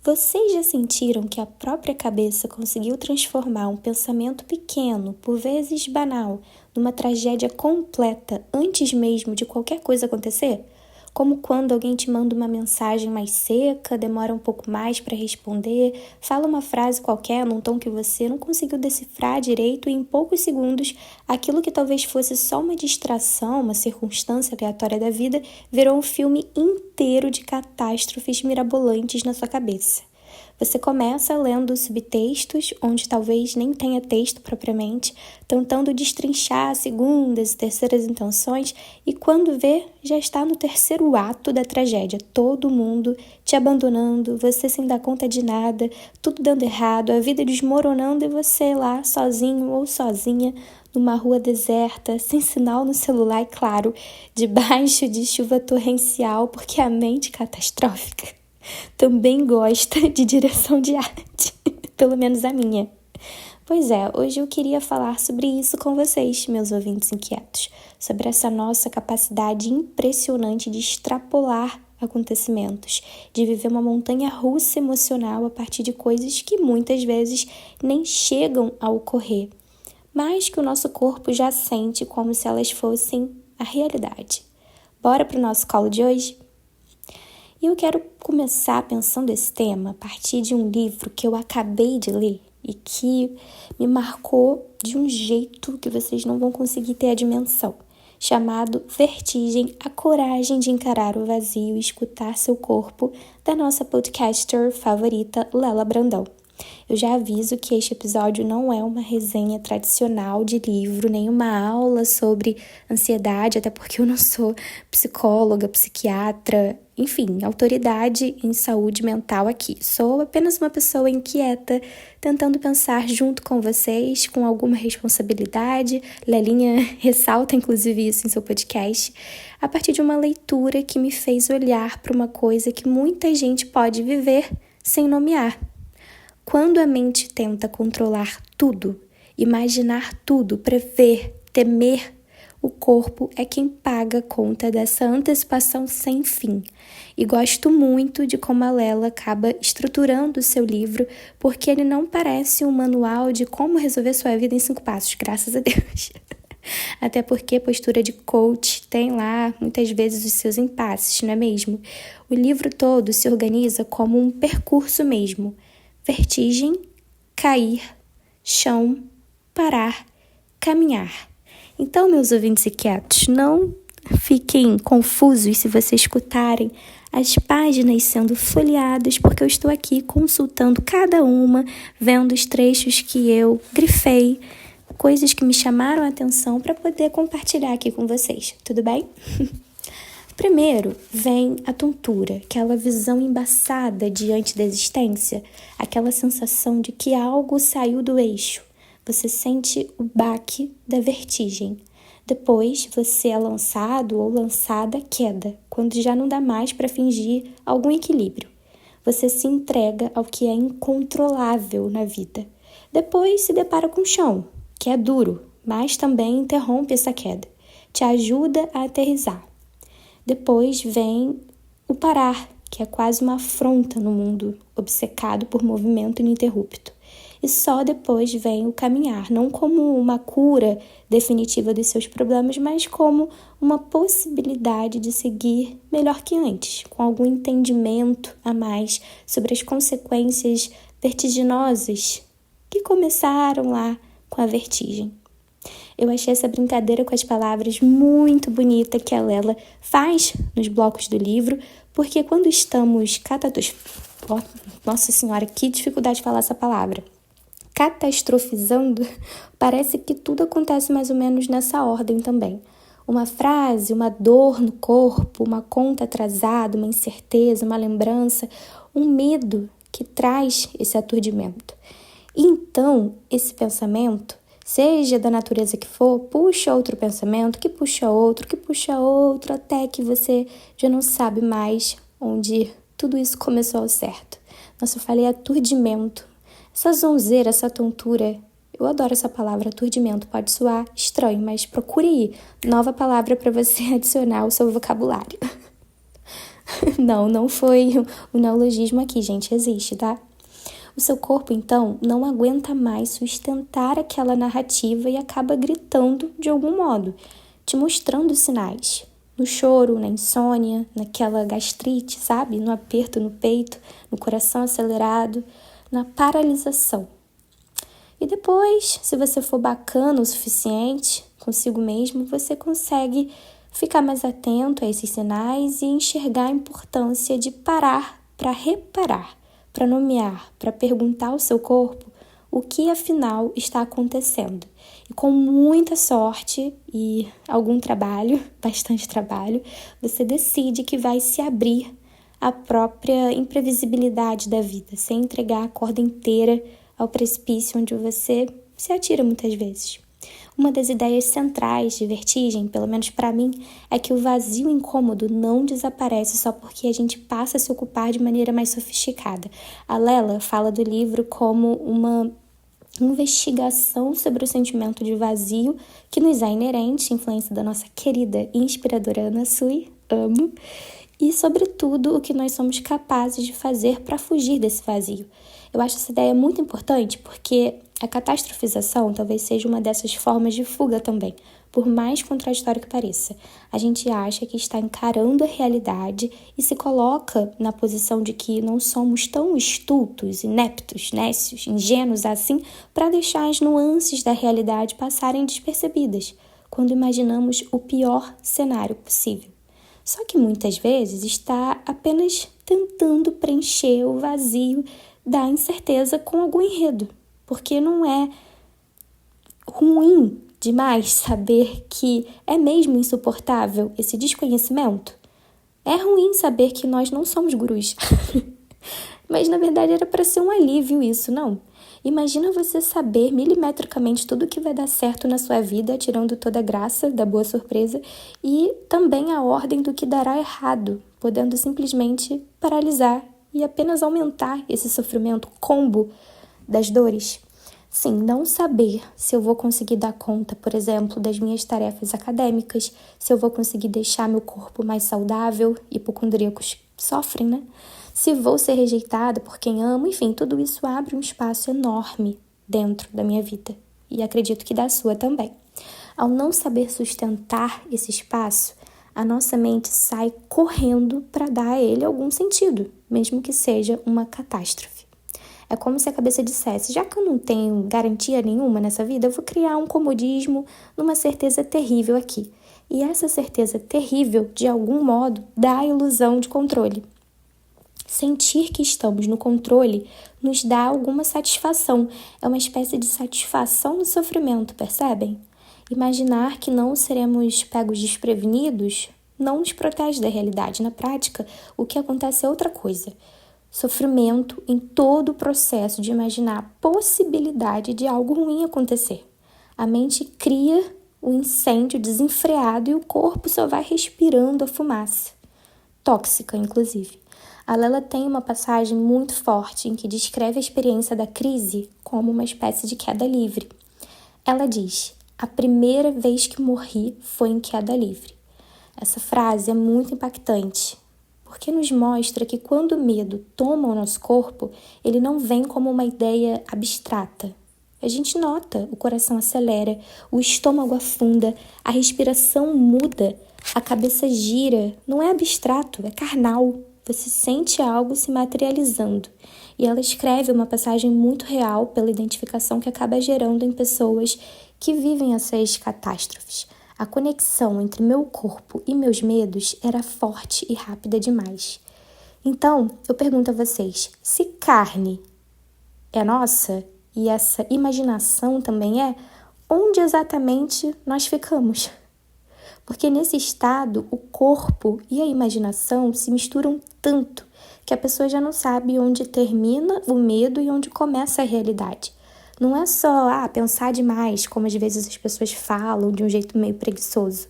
Vocês já sentiram que a própria cabeça conseguiu transformar um pensamento pequeno, por vezes banal, numa tragédia completa antes mesmo de qualquer coisa acontecer? Como quando alguém te manda uma mensagem mais seca, demora um pouco mais para responder, fala uma frase qualquer num tom que você não conseguiu decifrar direito e em poucos segundos, aquilo que talvez fosse só uma distração, uma circunstância aleatória da vida, virou um filme inteiro de catástrofes mirabolantes na sua cabeça. Você começa lendo subtextos, onde talvez nem tenha texto propriamente, tentando destrinchar segundas e terceiras intenções, e quando vê, já está no terceiro ato da tragédia. Todo mundo te abandonando, você sem dar conta de nada, tudo dando errado, a vida desmoronando e você lá, sozinho ou sozinha, numa rua deserta, sem sinal no celular e, claro, debaixo de chuva torrencial, porque a mente catastrófica também gosta de direção de arte, pelo menos a minha. Pois é, hoje eu queria falar sobre isso com vocês, meus ouvintes inquietos, sobre essa nossa capacidade impressionante de extrapolar acontecimentos, de viver uma montanha-russa emocional a partir de coisas que muitas vezes nem chegam a ocorrer, mas que o nosso corpo já sente como se elas fossem a realidade. Bora pro nosso call de hoje? E eu quero começar pensando esse tema a partir de um livro que eu acabei de ler e que me marcou de um jeito que vocês não vão conseguir ter a dimensão, chamado Vertigem, a coragem de encarar o vazio e escutar seu corpo, da nossa podcaster favorita, Lela Brandão. Eu já aviso que este episódio não é uma resenha tradicional de livro, nem uma aula sobre ansiedade, até porque eu não sou psicóloga, psiquiatra, enfim, autoridade em saúde mental aqui. Sou apenas uma pessoa inquieta, tentando pensar junto com vocês, com alguma responsabilidade. Lelinha ressalta, inclusive, isso em seu podcast, a partir de uma leitura que me fez olhar para uma coisa que muita gente pode viver sem nomear. Quando a mente tenta controlar tudo, imaginar tudo, prever, temer, o corpo é quem paga a conta dessa antecipação sem fim. E gosto muito de como a Lela acaba estruturando o seu livro, porque ele não parece um manual de como resolver sua vida em 5 passos, graças a Deus. Até porque a postura de coach tem lá, muitas vezes, os seus impasses, não é mesmo? O livro todo se organiza como um percurso mesmo. Vertigem, cair, chão, parar, caminhar. Então, meus ouvintes inquietos, não fiquem confusos se vocês escutarem as páginas sendo folheadas, porque eu estou aqui consultando cada uma, vendo os trechos que eu grifei, coisas que me chamaram a atenção para poder compartilhar aqui com vocês, tudo bem? Primeiro vem a tontura, aquela visão embaçada diante da existência, aquela sensação de que algo saiu do eixo. Você sente o baque da vertigem. Depois você é lançado ou lançada à queda, quando já não dá mais para fingir algum equilíbrio. Você se entrega ao que é incontrolável na vida. Depois se depara com o chão, que é duro, mas também interrompe essa queda. Te ajuda a aterrissar. Depois vem o parar, que é quase uma afronta no mundo obcecado por movimento ininterrupto. E só depois vem o caminhar, não como uma cura definitiva dos seus problemas, mas como uma possibilidade de seguir melhor que antes, com algum entendimento a mais sobre as consequências vertiginosas que começaram lá com a vertigem. Eu achei essa brincadeira com as palavras muito bonita que a Lela faz nos blocos do livro, porque quando estamos Nossa Senhora, que dificuldade de falar essa palavra. Catastrofizando, parece que tudo acontece mais ou menos nessa ordem também. Uma frase, uma dor no corpo, uma conta atrasada, uma incerteza, uma lembrança, um medo que traz esse aturdimento. E então, esse pensamento, seja da natureza que for, puxa outro pensamento, que puxa outro, até que você já não sabe mais onde tudo isso começou ao certo. Nossa, eu falei aturdimento. Essa zonzeira, essa tontura, eu adoro essa palavra, aturdimento. Pode soar estranho, mas procure aí. Nova palavra para você adicionar ao seu vocabulário. Não foi o neologismo aqui, gente, existe, tá? O seu corpo, então, não aguenta mais sustentar aquela narrativa e acaba gritando de algum modo, te mostrando sinais. No choro, na insônia, naquela gastrite, sabe? No aperto no peito, no coração acelerado, na paralisação. E depois, se você for bacana o suficiente consigo mesmo, você consegue ficar mais atento a esses sinais e enxergar a importância de parar para reparar, para nomear, para perguntar ao seu corpo o que afinal está acontecendo. E com muita sorte e algum trabalho, bastante trabalho, você decide que vai se abrir à própria imprevisibilidade da vida, sem entregar a corda inteira ao precipício onde você se atira muitas vezes. Uma das ideias centrais de Vertigem, pelo menos para mim, é que o vazio incômodo não desaparece só porque a gente passa a se ocupar de maneira mais sofisticada. A Lela fala do livro como uma investigação sobre o sentimento de vazio que nos é inerente, influência da nossa querida e inspiradora Ana Sui, amo, e, sobretudo, o que nós somos capazes de fazer para fugir desse vazio. Eu acho essa ideia muito importante porque a catastrofização talvez seja uma dessas formas de fuga também, por mais contraditório que pareça. A gente acha que está encarando a realidade e se coloca na posição de que não somos tão estultos, ineptos, nécios, ingênuos assim para deixar as nuances da realidade passarem despercebidas, quando imaginamos o pior cenário possível. Só que muitas vezes está apenas tentando preencher o vazio da incerteza com algum enredo, porque não é ruim demais saber que é mesmo insuportável esse desconhecimento. É ruim saber que nós não somos gurus, mas na verdade era para ser um alívio isso, não? Imagina você saber milimetricamente tudo que vai dar certo na sua vida, tirando toda a graça da boa surpresa e também a ordem do que dará errado, podendo simplesmente paralisar e apenas aumentar esse sofrimento combo das dores. Sim, não saber se eu vou conseguir dar conta, por exemplo, das minhas tarefas acadêmicas, se eu vou conseguir deixar meu corpo mais saudável, hipocondríacos sofrem, né? Se vou ser rejeitada por quem amo, enfim, tudo isso abre um espaço enorme dentro da minha vida e acredito que da sua também. Ao não saber sustentar esse espaço, a nossa mente sai correndo para dar a ele algum sentido, mesmo que seja uma catástrofe. É como se a cabeça dissesse, já que eu não tenho garantia nenhuma nessa vida, eu vou criar um comodismo numa certeza terrível aqui. E essa certeza terrível, de algum modo, dá a ilusão de controle. Sentir que estamos no controle nos dá alguma satisfação. É uma espécie de satisfação no sofrimento, percebem? Imaginar que não seremos pegos desprevenidos não nos protege da realidade. Na prática, o que acontece é outra coisa. Sofrimento em todo o processo de imaginar a possibilidade de algo ruim acontecer. A mente cria o incêndio desenfreado e o corpo só vai respirando a fumaça. Tóxica, inclusive. A Lela tem uma passagem muito forte em que descreve a experiência da crise como uma espécie de queda livre. Ela diz, a primeira vez que morri foi em queda livre. Essa frase é muito impactante, porque nos mostra que quando o medo toma o nosso corpo, ele não vem como uma ideia abstrata. A gente nota, o coração acelera, o estômago afunda, a respiração muda, a cabeça gira. Não é abstrato, é carnal. Você sente algo se materializando. E ela escreve uma passagem muito real pela identificação que acaba gerando em pessoas que vivem essas catástrofes. A conexão entre meu corpo e meus medos era forte e rápida demais. Então, eu pergunto a vocês, se carne é nossa e essa imaginação também é, onde exatamente nós ficamos? Porque nesse estado, o corpo e a imaginação se misturam tanto que a pessoa já não sabe onde termina o medo e onde começa a realidade. Não é só pensar demais, como às vezes as pessoas falam de um jeito meio preguiçoso.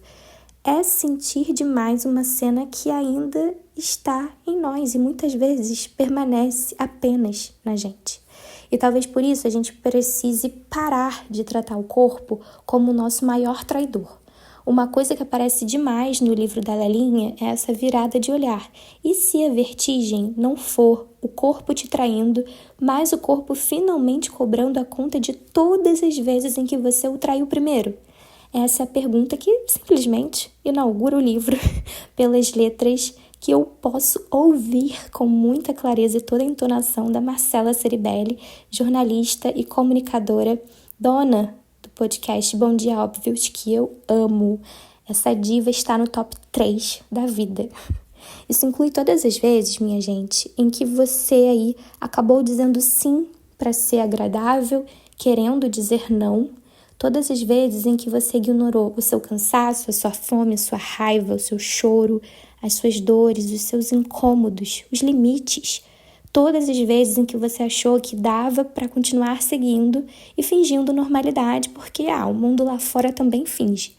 É sentir demais uma cena que ainda está em nós e muitas vezes permanece apenas na gente. E talvez por isso a gente precise parar de tratar o corpo como o nosso maior traidor. Uma coisa que aparece demais no livro da Lelinha é essa virada de olhar. E se a vertigem não for o corpo te traindo, mas o corpo finalmente cobrando a conta de todas as vezes em que você o traiu primeiro? Essa é a pergunta que simplesmente inaugura o livro pelas letras que eu posso ouvir com muita clareza e toda a entonação da Marcela Ceribelli, jornalista e comunicadora, dona do podcast Bom Dia Óbvios, que eu amo. Essa diva está no top 3 da vida. Isso inclui todas as vezes, minha gente, em que você aí acabou dizendo sim para ser agradável, querendo dizer não. Todas as vezes em que você ignorou o seu cansaço, a sua fome, a sua raiva, o seu choro, as suas dores, os seus incômodos, os limites. Todas as vezes em que você achou que dava para continuar seguindo e fingindo normalidade, porque o mundo lá fora também finge.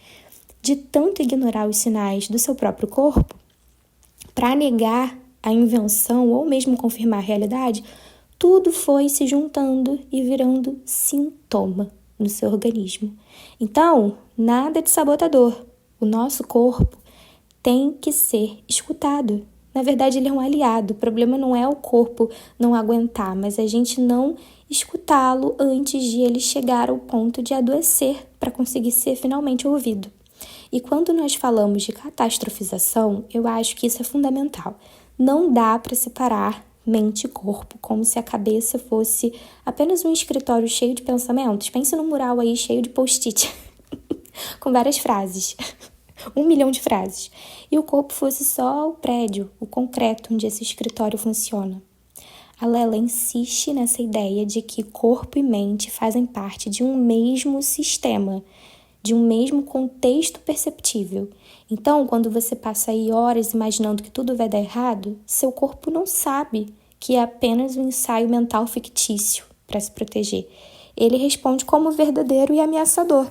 De tanto ignorar os sinais do seu próprio corpo, para negar a invenção ou mesmo confirmar a realidade, tudo foi se juntando e virando sintoma no seu organismo. Então, nada de sabotador. O nosso corpo tem que ser escutado. Na verdade, ele é um aliado. O problema não é o corpo não aguentar, mas a gente não escutá-lo antes de ele chegar ao ponto de adoecer para conseguir ser finalmente ouvido. E quando nós falamos de catastrofização, eu acho que isso é fundamental. Não dá para separar mente e corpo, como se a cabeça fosse apenas um escritório cheio de pensamentos. Pense num mural aí cheio de post-it, com várias frases, 1 milhão de frases. E o corpo fosse só o prédio, o concreto onde esse escritório funciona. A Lela insiste nessa ideia de que corpo e mente fazem parte de um mesmo sistema, de um mesmo contexto perceptível. Então, quando você passa aí horas imaginando que tudo vai dar errado, seu corpo não sabe que é apenas um ensaio mental fictício para se proteger. Ele responde como verdadeiro e ameaçador.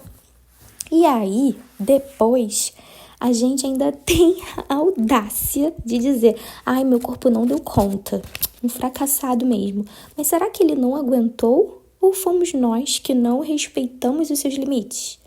E aí, depois, a gente ainda tem a audácia de dizer: meu corpo não deu conta, um fracassado mesmo. Mas será que ele não aguentou? Ou fomos nós que não respeitamos os seus limites?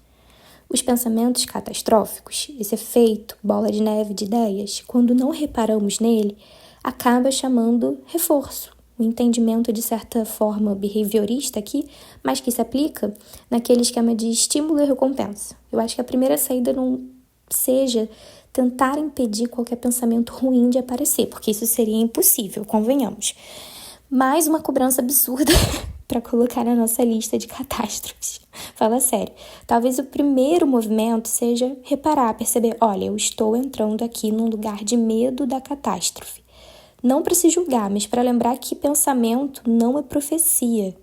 Os pensamentos catastróficos, esse efeito bola de neve de ideias, quando não reparamos nele, acaba chamando reforço. O entendimento de certa forma behaviorista aqui, mas que se aplica naquele esquema de estímulo e recompensa. Eu acho que a primeira saída não seja tentar impedir qualquer pensamento ruim de aparecer, porque isso seria impossível, convenhamos. Mais uma cobrança absurda para colocar na nossa lista de catástrofes. Fala sério. Talvez o primeiro movimento seja reparar, perceber, olha, eu estou entrando aqui num lugar de medo da catástrofe. Não para se julgar, mas para lembrar que pensamento não é profecia.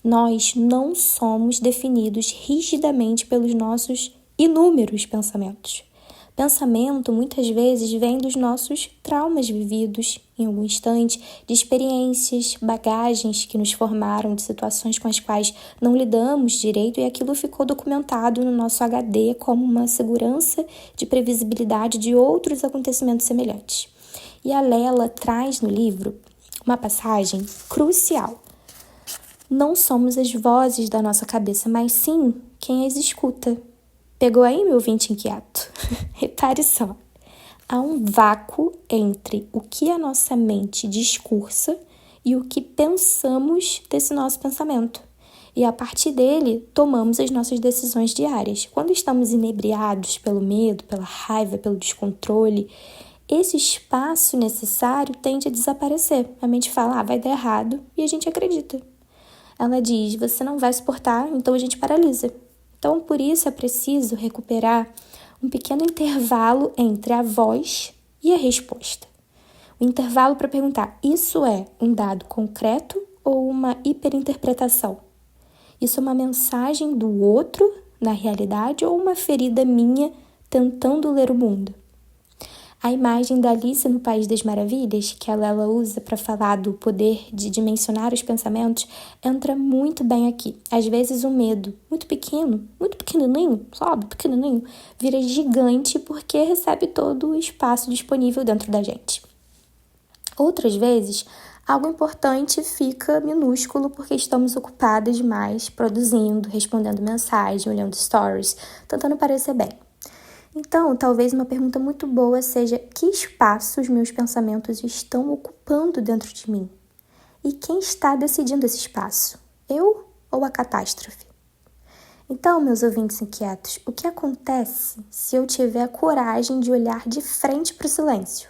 Nós não somos definidos rigidamente pelos nossos inúmeros pensamentos. Pensamento, muitas vezes, vem dos nossos traumas vividos em algum instante, de experiências, bagagens que nos formaram, de situações com as quais não lidamos direito e aquilo ficou documentado no nosso HD como uma segurança de previsibilidade de outros acontecimentos semelhantes. E a Lela traz no livro uma passagem crucial. Não somos as vozes da nossa cabeça, mas sim quem as escuta. Pegou aí, meu ouvinte inquieto? Repare só. Há um vácuo entre o que a nossa mente discursa e o que pensamos desse nosso pensamento. E a partir dele, tomamos as nossas decisões diárias. Quando estamos inebriados pelo medo, pela raiva, pelo descontrole, esse espaço necessário tende a desaparecer. A mente fala, vai dar errado, e a gente acredita. Ela diz, você não vai suportar, então a gente paralisa. Então, por isso é preciso recuperar um pequeno intervalo entre a voz e a resposta. O intervalo para perguntar, isso é um dado concreto ou uma hiperinterpretação? Isso é uma mensagem do outro, na realidade, ou uma ferida minha tentando ler o mundo? A imagem da Alice no País das Maravilhas, que a Lela usa para falar do poder de dimensionar os pensamentos, entra muito bem aqui. Às vezes o medo, muito pequeno, muito pequenininho, sabe, pequenininho, vira gigante porque recebe todo o espaço disponível dentro da gente. Outras vezes, algo importante fica minúsculo porque estamos ocupadas demais, produzindo, respondendo mensagem, olhando stories, tentando parecer bem. Então, talvez uma pergunta muito boa seja: que espaço os meus pensamentos estão ocupando dentro de mim? E quem está decidindo esse espaço? Eu ou a catástrofe? Então, meus ouvintes inquietos, o que acontece se eu tiver a coragem de olhar de frente para o silêncio?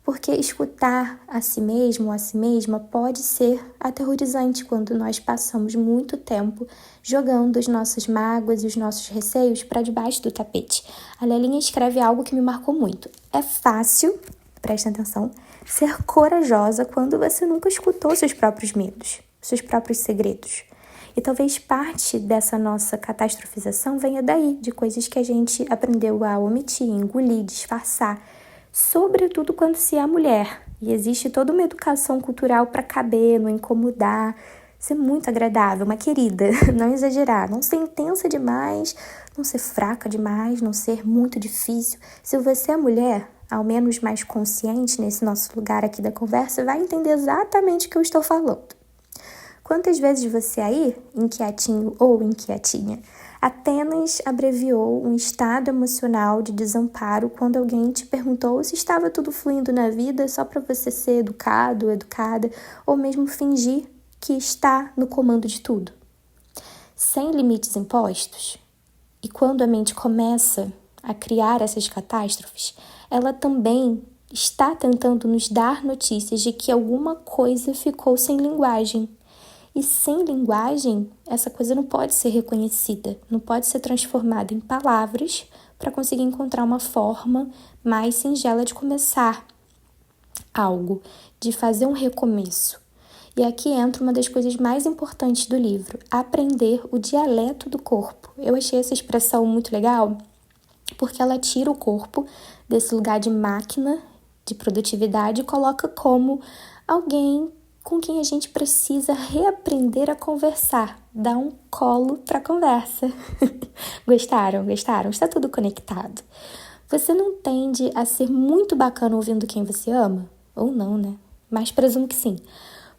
Porque escutar a si mesmo ou a si mesma pode ser aterrorizante quando nós passamos muito tempo jogando as nossas mágoas e os nossos receios para debaixo do tapete. A Lelinha escreve algo que me marcou muito. É fácil, presta atenção, ser corajosa quando você nunca escutou seus próprios medos, seus próprios segredos. E talvez parte dessa nossa catastrofização venha daí, de coisas que a gente aprendeu a omitir, engolir, disfarçar, sobretudo quando se é mulher. E existe toda uma educação cultural para caber, não incomodar, ser muito agradável, uma querida, não exagerar, não ser intensa demais, não ser fraca demais, não ser muito difícil. Se você é mulher, ao menos mais consciente nesse nosso lugar aqui da conversa, vai entender exatamente o que eu estou falando. Quantas vezes você aí, inquietinho ou inquietinha, apenas abreviou um estado emocional de desamparo quando alguém te perguntou se estava tudo fluindo na vida só para você ser educado, educada, ou mesmo fingir que está no comando de tudo? Sem limites impostos, e quando a mente começa a criar essas catástrofes, ela também está tentando nos dar notícias de que alguma coisa ficou sem linguagem. E sem linguagem, essa coisa não pode ser reconhecida, não pode ser transformada em palavras para conseguir encontrar uma forma mais singela de começar algo, de fazer um recomeço. E aqui entra uma das coisas mais importantes do livro, aprender o dialeto do corpo. Eu achei essa expressão muito legal, porque ela tira o corpo desse lugar de máquina, de produtividade, e coloca como alguém com quem a gente precisa reaprender a conversar, dar um colo para a conversa. Gostaram? Gostaram? Está tudo conectado. Você não tende a ser muito bacana ouvindo quem você ama? Ou não, né? Mas presumo que sim.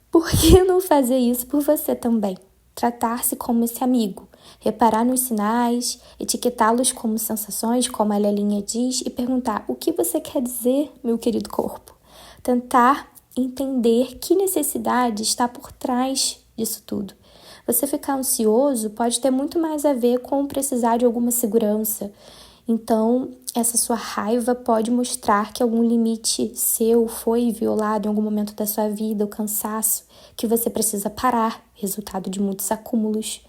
Por que não fazer isso por você também? Tratar-se como esse amigo, reparar nos sinais, etiquetá-los como sensações, como a Lelinha diz, e perguntar: o que você quer dizer, meu querido corpo? Tentar entender que necessidade está por trás disso tudo. Você ficar ansioso pode ter muito mais a ver com precisar de alguma segurança. Então, essa sua raiva pode mostrar que algum limite seu foi violado em algum momento da sua vida, o cansaço, que você precisa parar, resultado de muitos acúmulos.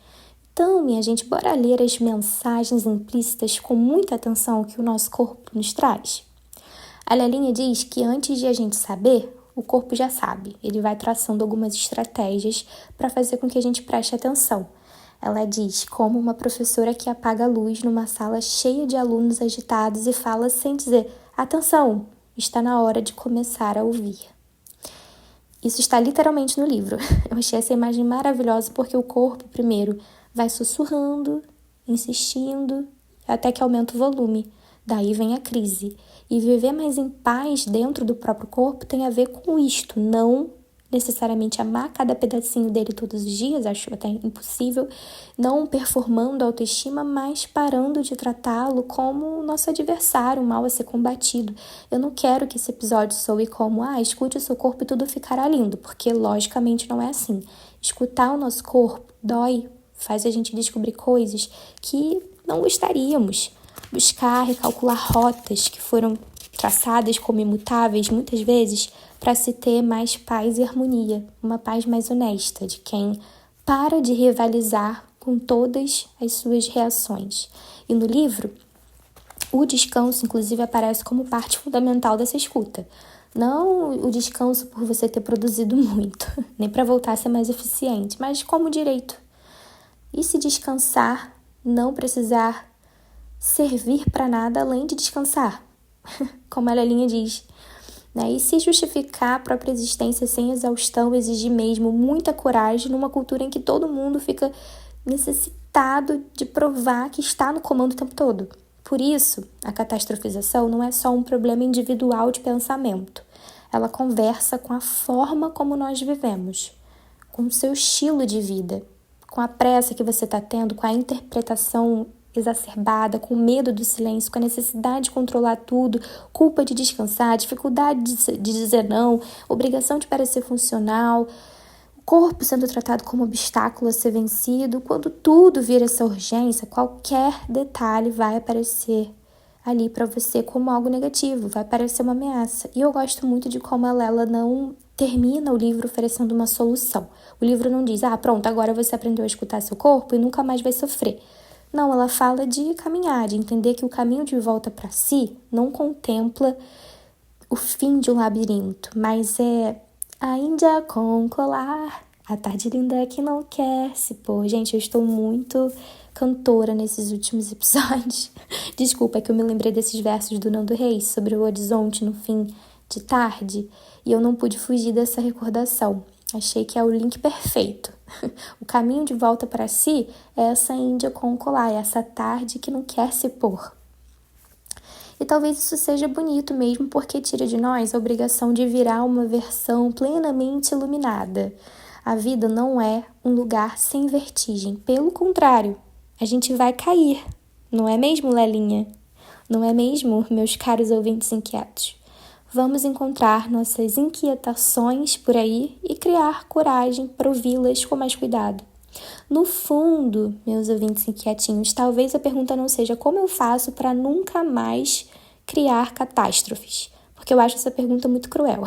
Então, minha gente, bora ler as mensagens implícitas com muita atenção que o nosso corpo nos traz. A Lelinha diz que antes de a gente saber, o corpo já sabe. Ele vai traçando algumas estratégias para fazer com que a gente preste atenção. Ela diz como uma professora que apaga a luz numa sala cheia de alunos agitados e fala sem dizer: atenção, está na hora de começar a ouvir. Isso está literalmente no livro. Eu achei essa imagem maravilhosa porque o corpo, primeiro, vai sussurrando, insistindo, até que aumenta o volume. Daí vem a crise. E viver mais em paz dentro do próprio corpo tem a ver com isto, não necessariamente amar cada pedacinho dele todos os dias, acho até impossível, não performando a autoestima, mas parando de tratá-lo como o nosso adversário, mal a ser combatido. Eu não quero que esse episódio soe como: escute o seu corpo e tudo ficará lindo, porque logicamente não é assim. Escutar o nosso corpo dói, faz a gente descobrir coisas que não gostaríamos. Buscar, recalcular rotas que foram traçadas como imutáveis muitas vezes para se ter mais paz e harmonia, uma paz mais honesta, de quem para de rivalizar com todas as suas reações. E no livro, o descanso, inclusive, aparece como parte fundamental dessa escuta. Não o descanso por você ter produzido muito, nem para voltar a ser mais eficiente, mas como direito. E se descansar, não precisar servir para nada além de descansar, como a Lelinha diz. E se justificar a própria existência sem exaustão exige mesmo muita coragem numa cultura em que todo mundo fica necessitado de provar que está no comando o tempo todo. Por isso, a catastrofização não é só um problema individual de pensamento. Ela conversa com a forma como nós vivemos, com o seu estilo de vida, com a pressa que você está tendo, com a interpretação exacerbada, com medo do silêncio, com a necessidade de controlar tudo, culpa de descansar, dificuldade de dizer não, obrigação de parecer funcional, o corpo sendo tratado como obstáculo a ser vencido. Quando tudo vira essa urgência, qualquer detalhe vai aparecer ali para você como algo negativo, vai parecer uma ameaça. E eu gosto muito de como ela não termina o livro oferecendo uma solução. O livro não diz, pronto, agora você aprendeu a escutar seu corpo e nunca mais vai sofrer. Não, ela fala de caminhar, de entender que o caminho de volta para si não contempla o fim de um labirinto, mas é a Índia com colar, a tarde linda que não quer se pôr. Gente, eu estou muito cantora nesses últimos episódios. Desculpa, é que eu me lembrei desses versos do Nando Reis sobre o horizonte no fim de tarde e eu não pude fugir dessa recordação. Achei que é o link perfeito. O caminho de volta para si é essa Índia com colar, é essa tarde que não quer se pôr. E talvez isso seja bonito mesmo porque tira de nós a obrigação de virar uma versão plenamente iluminada. A vida não é um lugar sem vertigem. Pelo contrário, a gente vai cair. Não é mesmo, Lelinha? Não é mesmo, meus caros ouvintes inquietos? Vamos encontrar nossas inquietações por aí e criar coragem para ouvi-las com mais cuidado. No fundo, meus ouvintes inquietinhos, talvez a pergunta não seja como eu faço para nunca mais criar catástrofes, porque eu acho essa pergunta muito cruel.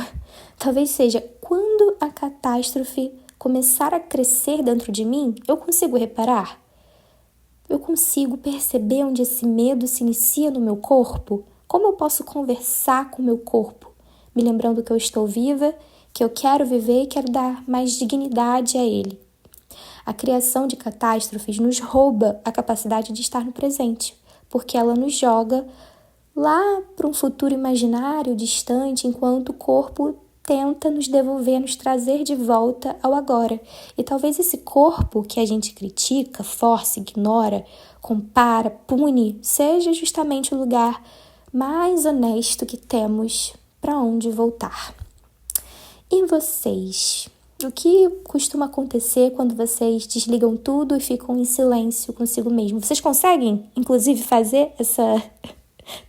Talvez seja quando a catástrofe começar a crescer dentro de mim, eu consigo reparar? Eu consigo perceber onde esse medo se inicia no meu corpo? Como eu posso conversar com o meu corpo, me lembrando que eu estou viva, que eu quero viver e quero dar mais dignidade a ele? A criação de catástrofes nos rouba a capacidade de estar no presente, porque ela nos joga lá para um futuro imaginário, distante, enquanto o corpo tenta nos devolver, nos trazer de volta ao agora. E talvez esse corpo que a gente critica, força, ignora, compara, pune, seja justamente o lugar mais honesto que temos para onde voltar. E vocês? O que costuma acontecer quando vocês desligam tudo e ficam em silêncio consigo mesmo? Vocês conseguem, inclusive, fazer essa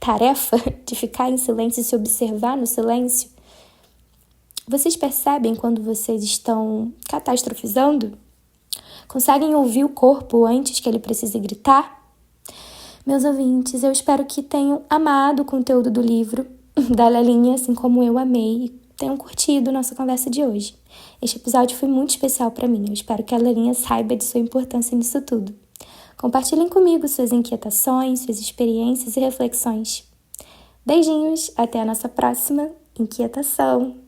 tarefa de ficar em silêncio e se observar no silêncio? Vocês percebem quando vocês estão catastrofizando? Conseguem ouvir o corpo antes que ele precise gritar? Meus ouvintes, eu espero que tenham amado o conteúdo do livro da Lelinha, assim como eu amei, e tenham curtido nossa conversa de hoje. Este episódio foi muito especial para mim. Eu espero que a Lelinha saiba de sua importância nisso tudo. Compartilhem comigo suas inquietações, suas experiências e reflexões. Beijinhos, até a nossa próxima inquietação.